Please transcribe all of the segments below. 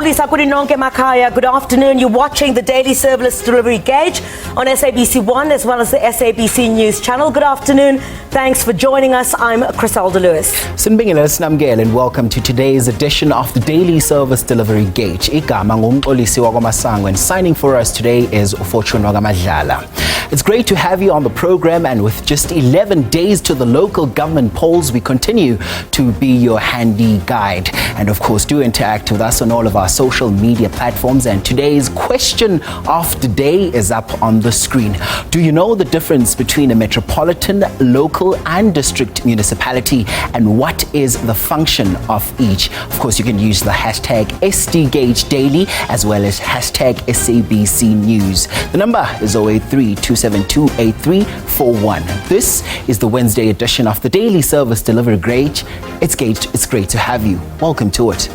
Xolisa Kurinonke Makaya. Good afternoon. You're watching the Daily Service Delivery Gauge on SABC 1 as well as the SABC News channel. Good afternoon. Thanks for joining us. I'm Criselda Lewis. Sinbingelela Sinamgele and welcome to today's edition of the Daily Service Delivery Gauge. Igama ngumxolisi wakwaMasango and signing for us today is Fortune Wagamadlala. It's great to have you on the program, and with just 11 days to the local government polls, we continue to be your handy guide. And of course, do interact with us on all of our social media platforms. And today's question of the day is up on the screen. Do you know the difference between a metropolitan, local and district municipality, and what is the function of each? Of course, you can use the hashtag SDGageDaily as well as hashtag SABC News. The number is 083-272-8341. This is the Wednesday edition of the Daily Service Delivery Gauge. It's great to have you. Welcome to it.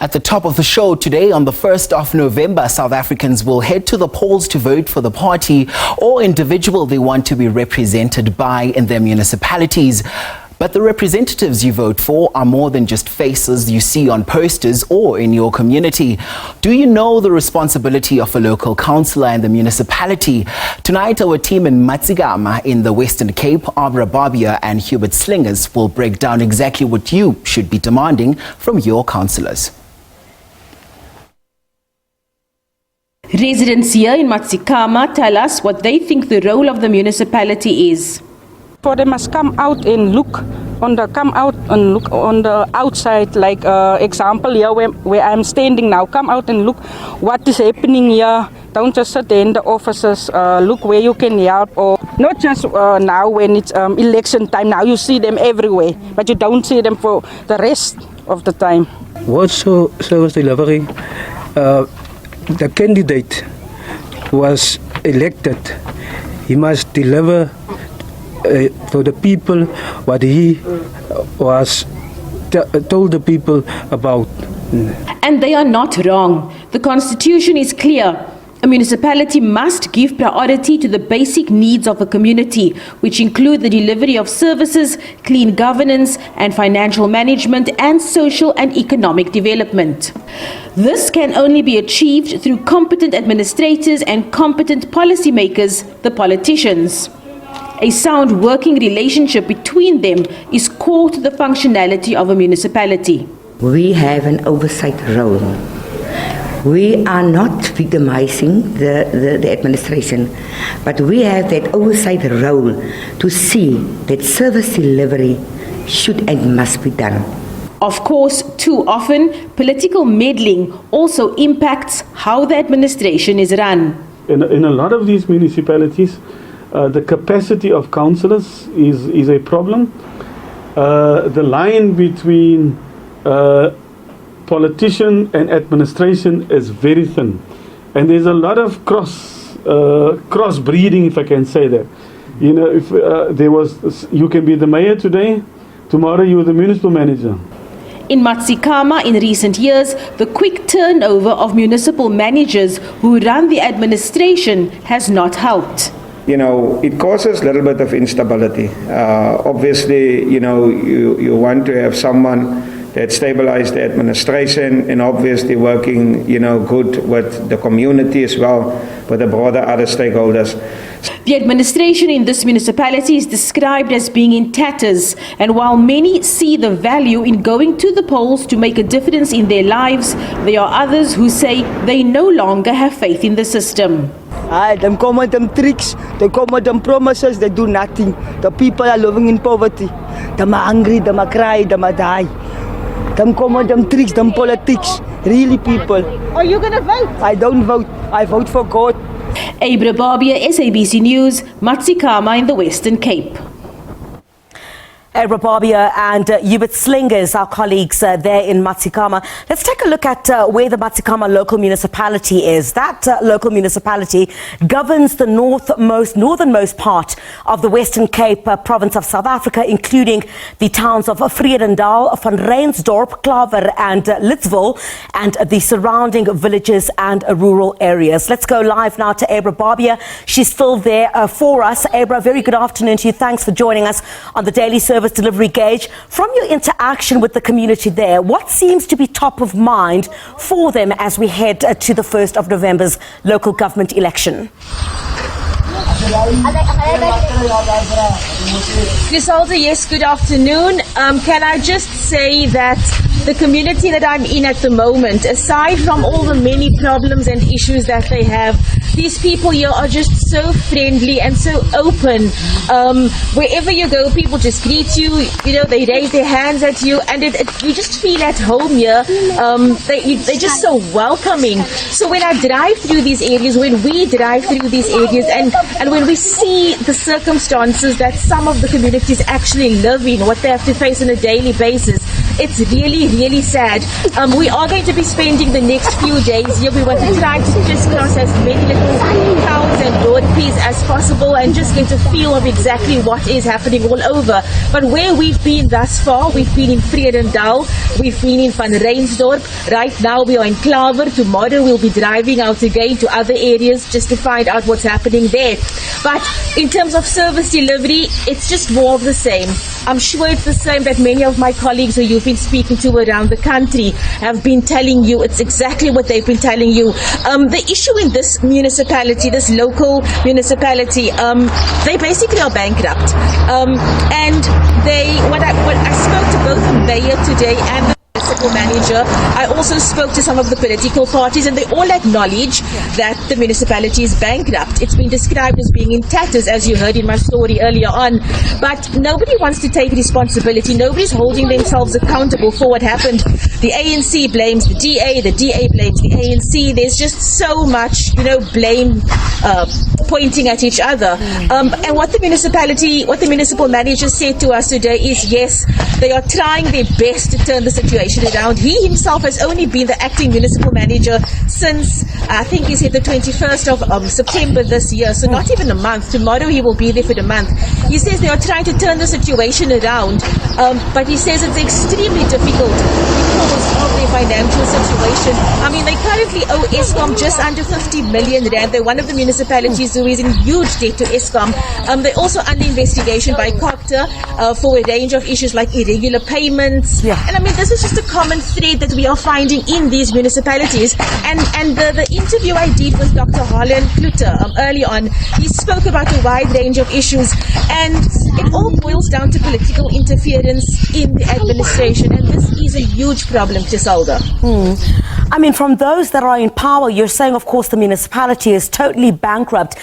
At the top of the show today, on the 1st of November, South Africans will head to the polls to vote for the party or individual they want to be represented by in their municipalities. But the representatives you vote for are more than just faces you see on posters or in your community. Do you know the responsibility of a local councillor in the municipality? Tonight, our team in Matsigama in the Western Cape, Abra Barbia and Hubert Slingers will break down exactly what you should be demanding from your councillors. Residents here in Matsikama tell us what they think the role of the municipality is. For they must come out and look on the outside, like example here where I'm standing now. Come out and look what is happening here. Don't just sit in the offices. Look where you can help, or not just now when it's election time. Now you see them everywhere, but you don't see them for the rest of the time. What service delivery? The candidate was elected. He must deliver to the people what he was told the people about. And they are not wrong. The constitution is clear. A municipality must give priority to the basic needs of a community, which include the delivery of services, clean governance and financial management, and social and economic development. This can only be achieved through competent administrators and competent policymakers, the politicians. A sound working relationship between them is core to the functionality of a municipality. We have an oversight role. We are not victimizing the administration, but we have that oversight role to see that service delivery should and must be done. Of course, too often, political meddling also impacts how the administration is run. In a lot of these municipalities, the capacity of councillors is a problem. The line between politician and administration is very thin, and there's a lot of cross breeding, if I can say that. You know, if you can be the mayor today, tomorrow you're the municipal manager. In Matsikama in recent years, the quick turnover of municipal managers who run the administration has not helped. You know, it causes a little bit of instability. Obviously, you know, you want to have someone that stabilize the administration and obviously working, you know, good with the community as well, with the broader other stakeholders. The administration in this municipality is described as being in tatters, and while many see the value in going to the polls to make a difference in their lives, there are others who say they no longer have faith in the system. Them come with them tricks, they come with them promises, they do nothing. The people are living in poverty. Them are hungry, them are cry, them are die. Them come with them tricks, them politics. Really, people. Are you going to vote? I don't vote. I vote for God. Abra Barbia, SABC News, Matsikama in the Western Cape. Abra Barbia and Hubert Slingers, our colleagues there in Matsikama. Let's take a look at where the Matsikama local municipality is. That local municipality governs the northernmost part of the Western Cape province of South Africa, including the towns of Vredendal, Van Reinsdorp, Klaver and Lidsville, and the surrounding villages and rural areas. Let's go live now to Abra Barbia. She's still there for us. Abra, very good afternoon to you. Thanks for joining us on the Daily Service Delivery Gauge. From your interaction with the community there, what seems to be top of mind for them as we head to the 1st of November's local government election? Griselda, yes, good afternoon. Can I just say that the community that I'm in at the moment, aside from all the many problems and issues that they have, these people here are just so friendly and so open. Wherever you go, people just greet you, they raise their hands at you, and you just feel at home here. They're just so welcoming. So when I drive through these areas, when we drive through these areas, and when we see the circumstances that some of the communities actually live in, what they have to face on a daily basis, it's really, really sad. We are going to be spending the next few days here. We want to try to crisscross as many little towns and roadways as possible and just get a feel of exactly what is happening all over. But where we've been thus far, we've been in Vredendal, we've been in Van Reinsdorp. Right now we are in Klaver. Tomorrow we'll be driving out again to other areas just to find out what's happening there. But in terms of service delivery, it's just more of the same. I'm sure it's the same that many of my colleagues who you've been speaking to around the country have been telling you. It's exactly what they've been telling you. The issue in this municipality, this local municipality, they basically are bankrupt. And I spoke to both the mayor today and the municipal manager. I also spoke to some of the political parties, and they all acknowledge that the municipality is bankrupt. It's been described as being in tatters, as you heard in my story earlier on. But nobody wants to take responsibility. Nobody's holding themselves accountable for what happened. The ANC blames the DA blames the ANC. There's just so much, blame pointing at each other. And what the municipal manager said to us today is, yes, they are trying their best to turn the situation around. He himself has only been the acting municipal manager since, I think he said the 21st of September this year, so not even a month. Tomorrow he will be there for the month. He says they are trying to turn the situation around, but he says it's extremely difficult because of their financial situation. I mean, they currently owe Eskom just under 50 million rand. They're one of the municipalities who is in huge debt to Eskom. They're also under investigation by COPTA for a range of issues like irregular payments. Yeah. And I mean, this is just a common thread that we are finding in these municipalities. And the interview I did with Dr. Holland Kluter early on, he spoke about a wide range of issues, and it all boils down to political interference in the administration, and this is a huge problem, Griselda. I mean, from those that are in power, you're saying, of course, the municipality is totally bankrupt.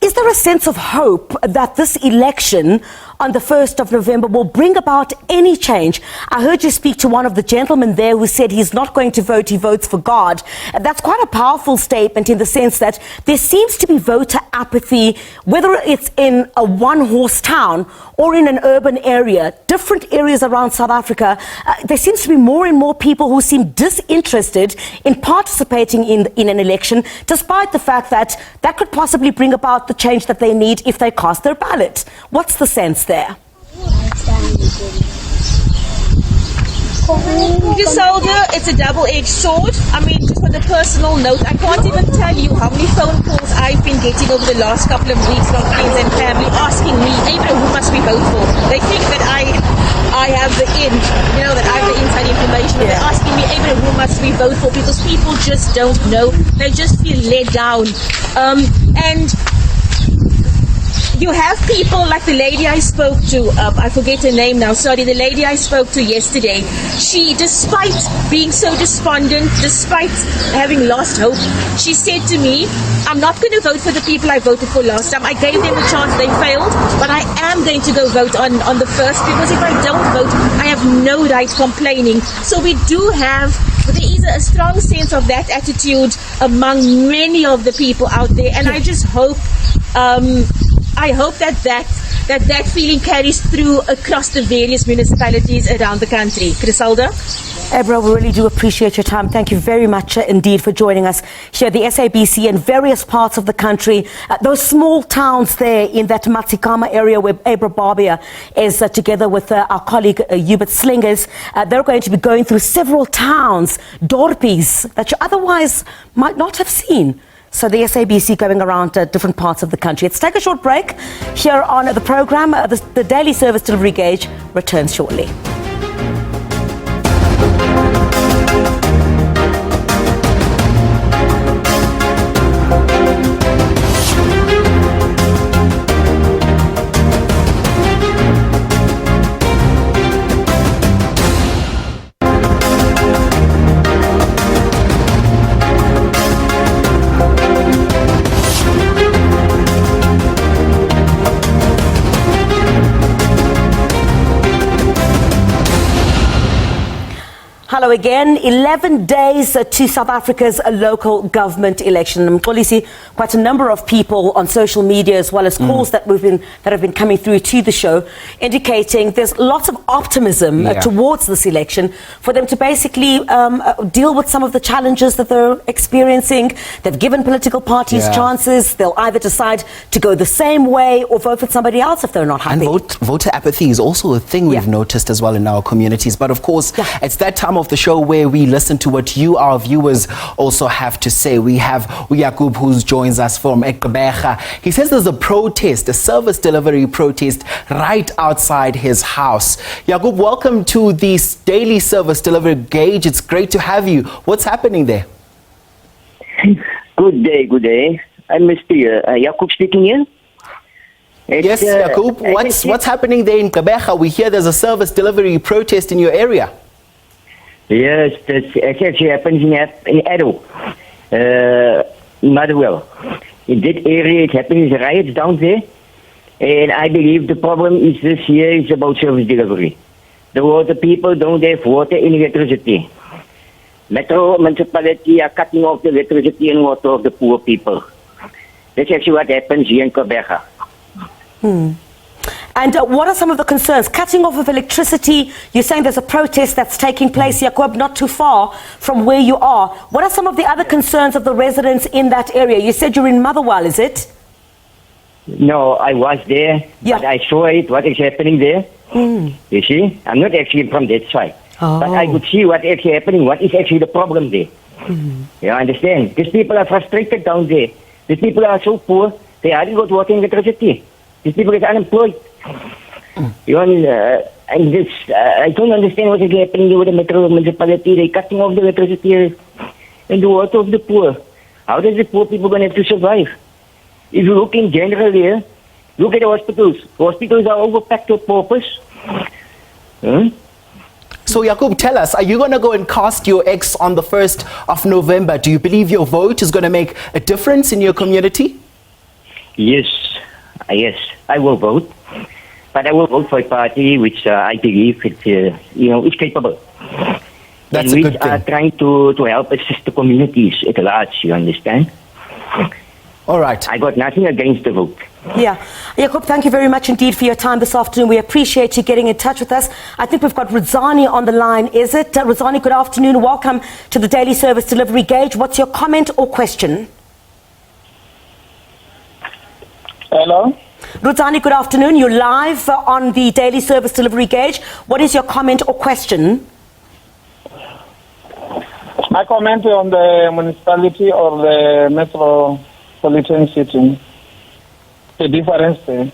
Is there a sense of hope that this election on the 1st of November will bring about any change? I heard you speak to one of the gentlemen there who said he's not going to vote, he votes for God. That's quite a powerful statement in the sense that there seems to be voter apathy, whether it's in a one-horse town or in an urban area, different areas around South Africa. There seems to be more and more people who seem disinterested in participating in an election, despite the fact that that could possibly bring about the change that they need if they cast their ballot. What's the sense there? Griselda, it's a double-edged sword. I mean, just on a personal note, I can't even tell you how many phone calls I've been getting over the last couple of weeks from friends and family asking me, Abraham, who must we vote for? They think that I have the that I have the inside information. Yeah. They're asking me, Abraham, who must we vote for? Because people just don't know. They just feel let down. And you have people like the lady I spoke to, I forget her name now, sorry, the lady I spoke to yesterday. She, despite being so despondent, despite having lost hope, she said to me, I'm not going to vote for the people I voted for last time. I gave them a chance, they failed, but I am going to go vote on the 1st, because if I don't vote, I have no right complaining. So we do have, there is a strong sense of that attitude among many of the people out there, and I just hope, I hope that that feeling carries through across the various municipalities around the country. Griselda? Ebra, we really do appreciate your time. Thank you very much indeed for joining us here at the SABC in various parts of the country. Those small towns there in that Matsikama area where Ebra Barbia is together with our colleague Hubert Slingers. They're going to be going through several towns, dorpies, that you otherwise might not have seen. So the SABC going around different parts of the country. Let's take a short break here on the programme. The Daily Service Delivery Gauge returns shortly. Hello again. 11 days to South Africa's local government election. Mxolisi, quite a number of people on social media as well as calls that have been coming through to the show indicating there's lots of optimism towards this election for them to basically deal with some of the challenges that they're experiencing. They've given political parties chances. They'll either decide to go the same way or vote for somebody else if they're not happy. And voter apathy is also a thing we've noticed as well in our communities. But of course, it's that time of the show where we listen to what you, our viewers, also have to say. We have Uyakub, who joins us from Gqeberha. He says there's a protest, a service delivery protest right outside his house. Yakub, welcome to the Daily Service Delivery Gauge. It's great to have you. What's happening there? Good day, good day. I'm Mr. Yakub speaking here. Yes, Yakub, what's happening there in Gqeberha? We hear there's a service delivery protest in your area. Yes, it actually happens in Addo, Motherwell. In that area, it happens riots down there. And I believe the problem is this year is about service delivery. The people don't have water and electricity. Metro municipality are cutting off the electricity and water of the poor people. That's actually what happens here in Gqeberha. And what are some of the concerns? Cutting off of electricity, you're saying there's a protest that's taking place, Jacob, not too far from where you are. What are some of the other concerns of the residents in that area? You said you're in Motherwell, is it? No, I was there, but I saw it, what is happening there. You see, I'm not actually from that side. But I could see what is actually happening, what is actually the problem there. You understand? These people are frustrated down there. These people are so poor, they hardly got water and electricity. These people are unemployed. You know, and this, I don't understand what is happening with the Metro Municipality. They're cutting off the electricity and the water of the poor. How does the poor people going to have to survive? If you look in general here, look at the hospitals. Hospitals are overpacked to purpose. So, Yakub, tell us, are you going to go and cast your X on the 1st of November? Do you believe your vote is going to make a difference in your community? Yes, I will vote. But I will vote for a party which I believe is capable. That's and a good which thing. are trying to help assist the communities at large, you understand? All right. I got nothing against the vote. Yeah. Jacob, thank you very much indeed for your time this afternoon. We appreciate you getting in touch with us. I think we've got Rizani on the line, is it? Rizani, good afternoon. Welcome to the Daily Service Delivery Gauge. What's your comment or question? Hello? Rizani, good afternoon. You're live on the Daily Service Delivery Gauge. What is your comment or question? My comment on the municipality or the metropolitan city. The difference there.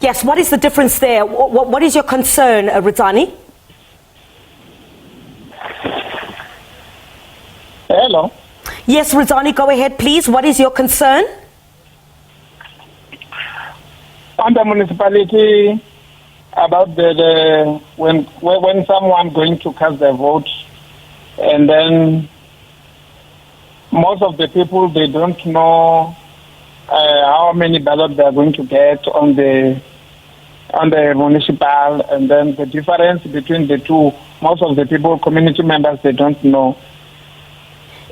Yes, what is the difference there? What is your concern, Rizani? Hello? Yes, Rizani, go ahead, please. What is your concern? On the municipality, about the when someone going to cast their vote, and then most of the people, they don't know how many ballots they are going to get on the municipal, and then the difference between the two, most of the people, community members, they don't know.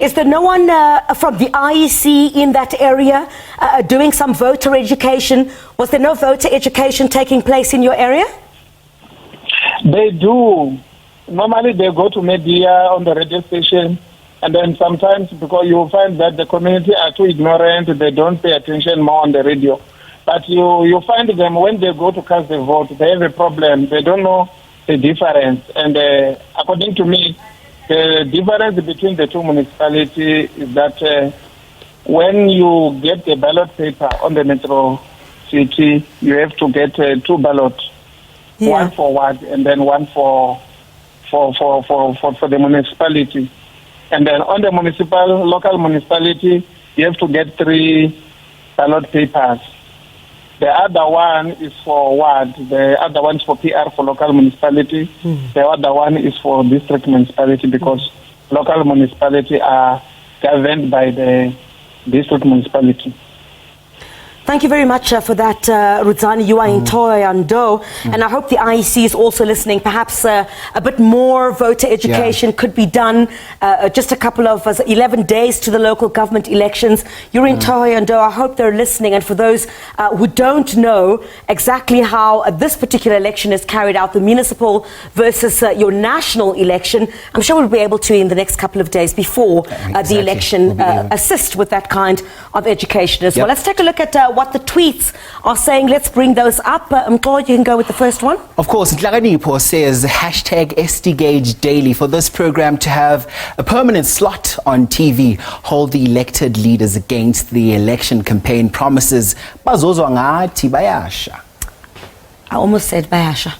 Is there no one from the IEC in that area doing some voter education? Was there no voter education taking place in your area? They do. Normally they go to media on the radio station, and then sometimes because you find that the community are too ignorant, they don't pay attention more on the radio. But you find them when they go to cast their vote, they have a problem. They don't know the difference. And according to me, the difference between the two municipalities is that when you get the ballot paper on the metro city, you have to get two ballots, one for ward and then one for the municipality. And then on the local municipality, you have to get 3 ballot papers. The other one is for ward, the other one is for PR for local municipality, the other one is for district municipality because local municipality are governed by the district municipality. Thank you very much for that, Rudzani. You are in Thohoyandou, and I hope the IEC is also listening. Perhaps a bit more voter education could be done. Just a couple of 11 days to the local government elections. You're in Thohoyandou. I hope they're listening. And for those who don't know exactly how this particular election is carried out, the municipal versus your national election, I'm sure we'll be able to, in the next couple of days before the election, assist with that kind of education as well. Let's take a look at what the tweets are saying. Let's bring those up. Mqo, you can go with the first one. Of course, Nhlakanipho says #SDGage Daily for this program to have a permanent slot on TV, hold the elected leaders against the election campaign promises. Bazozwa ngathi bayasha. I almost said bayasha.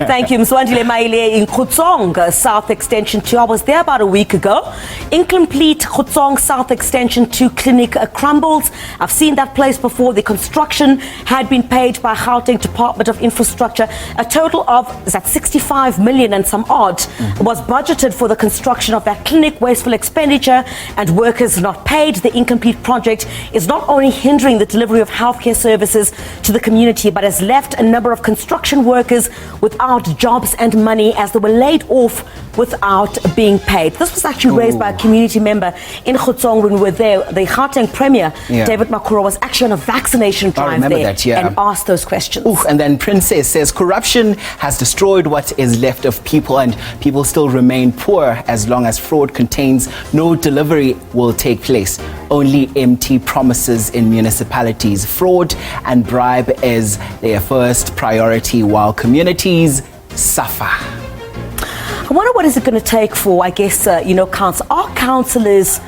Thank you. Mswandile Maile in Khutsong South Extension 2. I was there about a week ago. Incomplete Khutsong South Extension 2 clinic crumbles. I've seen that place before. The construction had been paid by Gauteng Department of Infrastructure. A total of 65 million and some odd was budgeted for the construction of that clinic. Wasteful expenditure and workers not paid. The incomplete project is not only hindering the delivery of healthcare services to the community, but has left a number of construction workers without jobs and money as they were laid off without being paid. This was actually raised by a community member in Khutsong when we were there. The Gauteng Premier, David Makura, was actually on a vaccination drive there and asked those questions. And then Princess says corruption has destroyed what is left of people, and people still remain poor as long as fraud contains no delivery will take place. Only empty promises in municipalities. Fraud and bribe is their first priority while communities suffer. I wonder what is it going to take for, I guess, council. Are councillors,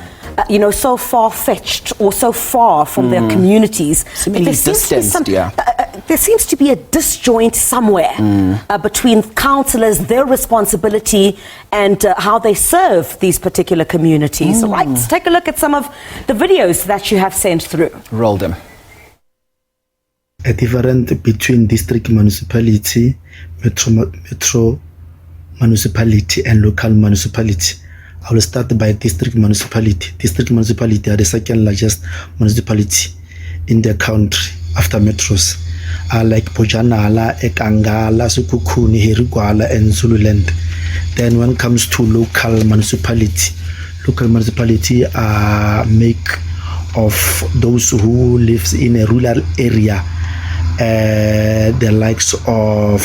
so far-fetched or so far from their communities? There seems to be a disjoint somewhere between councillors, their responsibility, and how they serve these particular communities. So let's take a look at some of the videos that you have sent through. Roll them. A difference between district municipality, metro municipality and local municipality. I will start by district municipality. District municipality are the second largest municipality in the country after metros. Like Pojanala, Ekangala, Sukukuni, Herigwala and Zululand. Then when it comes to local municipality are make of those who lives in a rural area. The likes of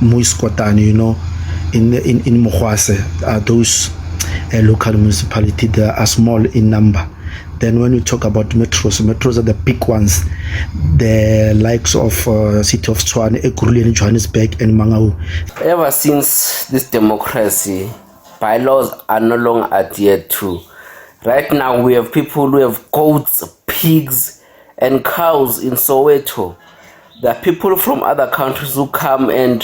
Muiskotani, in Mohwase, those local municipalities that are small in number. Then when we talk about metros are the big ones, the likes of City of Tshwane, Ekurhuleni, Johannesburg and Mangaung. Ever since this democracy, bylaws are no longer adhered to. Right now we have people who have goats, pigs, and cows in Soweto. There are people from other countries who come and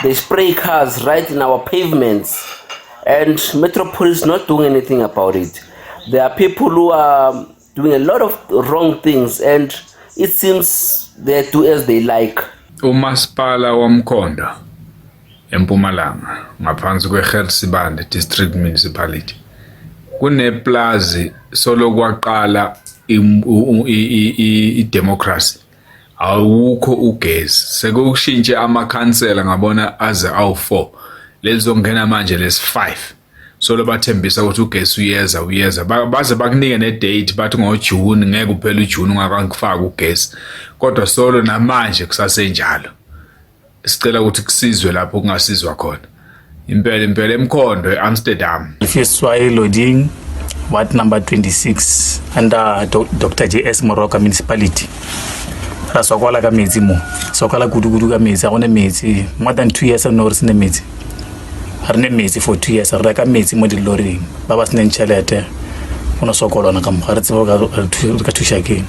they spray cars right in our pavements, and Metropolis is not doing anything about it. There are people who are doing a lot of wrong things, and it seems they do as they like. Umasipala wamkhonda eMpumalanga ngaphansi kweGersibande district municipality kuneplazi solo kwaqala i-democracy awukho ugesi sekushintshe amakhansela ngabona aze awu4 lelizongena manje lesi5 so lobathembisa ukuthi ugesi uyeza baze bakunike ne-date bathi ngoJune ngeke uphele uJune ungakangifaka ugesi kodwa solo namanje kusasenjalo sicela ukuthi kusizwe lapho kungasizwa khona impela eMkhondo eAmsterdam. Fiswai loading Ward number 26 under Dr. JS Moroka Municipality. Rasokwala ka metsi mo. Sokwala gudu ka metsi a gone metsi more than 2 years no re sene metsi. Re ne metsi for 2 years re ka metsi mo diloring. Ba ba sene tšhelete. Ona sokolona ka mo re tsebo ka thusha ke.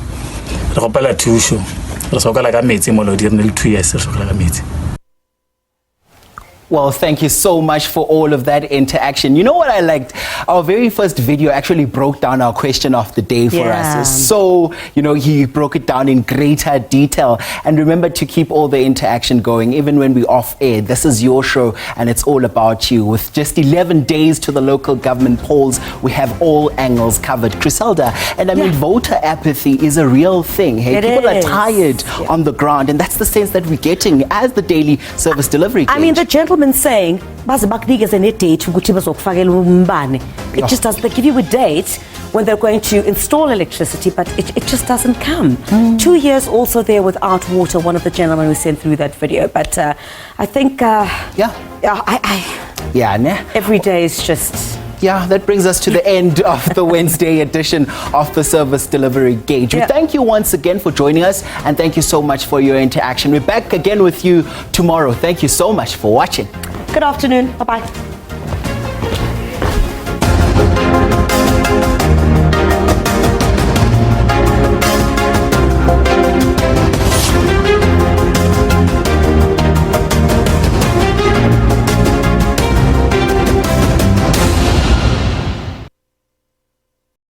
Re gopela thusho. Re sokwala ka metsi mo lodi re ne le 2 years re sokwala ka metsi. Well, thank you so much for all of that interaction. You know what I liked? Our very first video actually broke down our question of the day for us. So, he broke it down in greater detail. And remember to keep all the interaction going, even when we're off air. This is your show, and it's all about you. With just 11 days to the local government polls, we have all angles covered. Criselda, and I mean, voter apathy is a real thing. Hey, people are tired on the ground, and that's the sense that we're getting as the daily service delivery gauge. I mean, the gentleman saying it just does. They give you a date when they're going to install electricity, but it just doesn't come. 2 years also there without water, one of the gentlemen who sent through that video. But I think every day is just... Yeah, that brings us to the end of the Wednesday edition of the Service Delivery Gauge. We thank you once again for joining us, and thank you so much for your interaction. We're back again with you tomorrow. Thank you so much for watching. Good afternoon. Bye-bye.